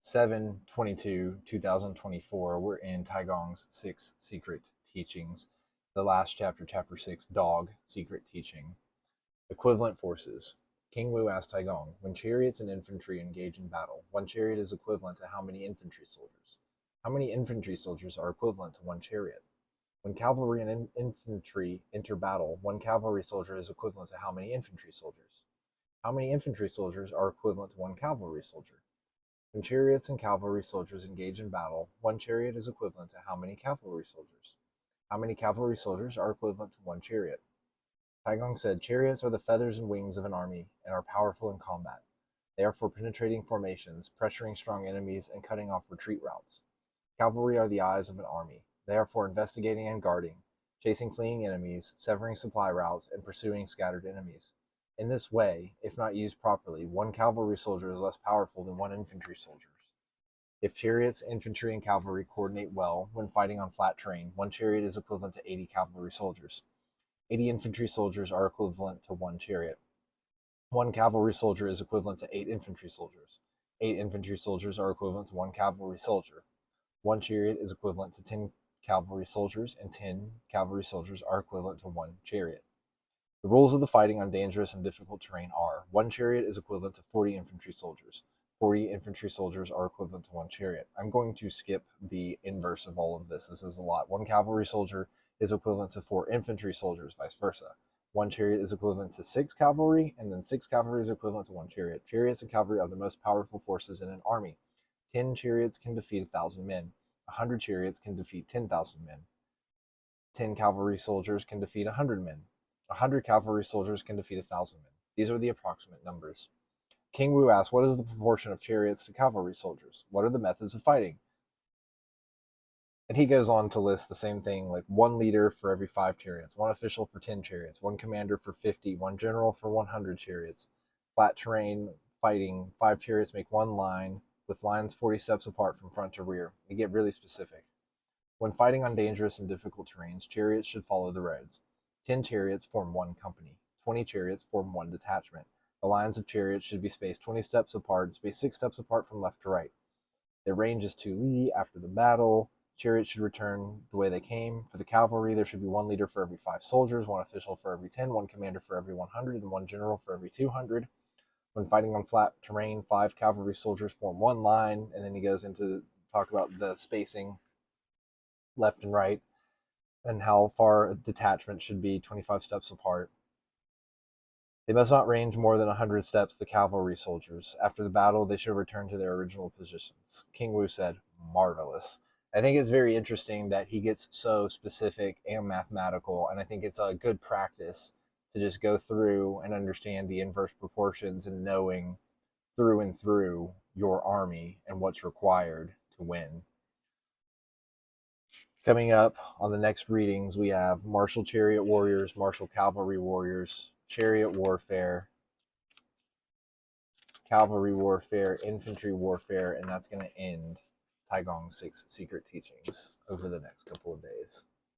7/22/2024. We're in Taigong's 6 Secret Teachings. The last chapter, chapter 6, Dog, Secret Teaching. Equivalent forces. King Wu asked Taigong, when chariots and infantry engage in battle, one chariot is equivalent to how many infantry soldiers? How many infantry soldiers are equivalent to one chariot? When cavalry and infantry enter battle, one cavalry soldier is equivalent to how many infantry soldiers? How many infantry soldiers are equivalent to one cavalry soldier? When chariots and cavalry soldiers engage in battle, one chariot is equivalent to how many cavalry soldiers? How many cavalry soldiers are equivalent to one chariot? Taigong said, chariots are the feathers and wings of an army and are powerful in combat. They are for penetrating formations, pressuring strong enemies, and cutting off retreat routes. Cavalry are the eyes of an army. They are for investigating and guarding, chasing fleeing enemies, severing supply routes, and pursuing scattered enemies. In this way, if not used properly, one cavalry soldier is less powerful than one infantry soldier. If chariots, infantry, and cavalry coordinate well when fighting on flat terrain, one chariot is equivalent to 80 cavalry soldiers. 80 infantry soldiers are equivalent to one chariot. One cavalry soldier is equivalent to 8 infantry soldiers. 8 infantry soldiers are equivalent to one cavalry soldier. One chariot is equivalent to 10 cavalry soldiers, and 10 cavalry soldiers are equivalent to one chariot. The rules of the fighting on dangerous and difficult terrain are: one chariot is equivalent to 40 infantry soldiers. 40 infantry soldiers are equivalent to one chariot. I'm going to skip the inverse of all of this. This is a lot. One cavalry soldier is equivalent to 4 infantry soldiers, vice versa. One chariot is equivalent to 6 cavalry, and then 6 cavalry is equivalent to one chariot. Chariots and cavalry are the most powerful forces in an army. 10 chariots can defeat 1,000 men. 100 chariots can defeat 10,000 men. 10 cavalry soldiers can defeat 100 men. 100 cavalry soldiers can defeat 1,000 men. These are the approximate numbers. King Wu asked, what is the proportion of chariots to cavalry soldiers? What are the methods of fighting? And he goes on to list the same thing, like 1 leader for every 5 chariots, 1 official for 10 chariots, 1 commander for 50, 1 general for 100 chariots. Flat terrain fighting, 5 chariots make 1 line, with lines 40 steps apart from front to rear. They get really specific. When fighting on dangerous and difficult terrains, chariots should follow the roads. 10 chariots form 1 company. 20 chariots form 1 detachment. The lines of chariots should be spaced 20 steps apart, spaced 6 steps apart from left to right. Their range is 2 li after the battle. Chariots should return the way they came. For the cavalry, there should be 1 leader for every 5 soldiers, 1 official for every 10, 1 commander for every 100, and 1 general for every 200. When fighting on flat terrain, 5 cavalry soldiers form 1 line, and then he goes into talk about the spacing left and right, and how far a detachment should be 25 steps apart. They must not range more than 100 steps, the cavalry soldiers. After the battle, they should return to their original positions. King Wu said, marvelous. I think it's very interesting that he gets so specific and mathematical, and I think it's a good practice to just go through and understand the inverse proportions and knowing through and through your army and what's required to win. Coming up on the next readings, we have martial chariot warriors, martial cavalry warriors, chariot warfare, cavalry warfare, infantry warfare, and that's going to end Taigong's 6 Secret Teachings over the next couple of days.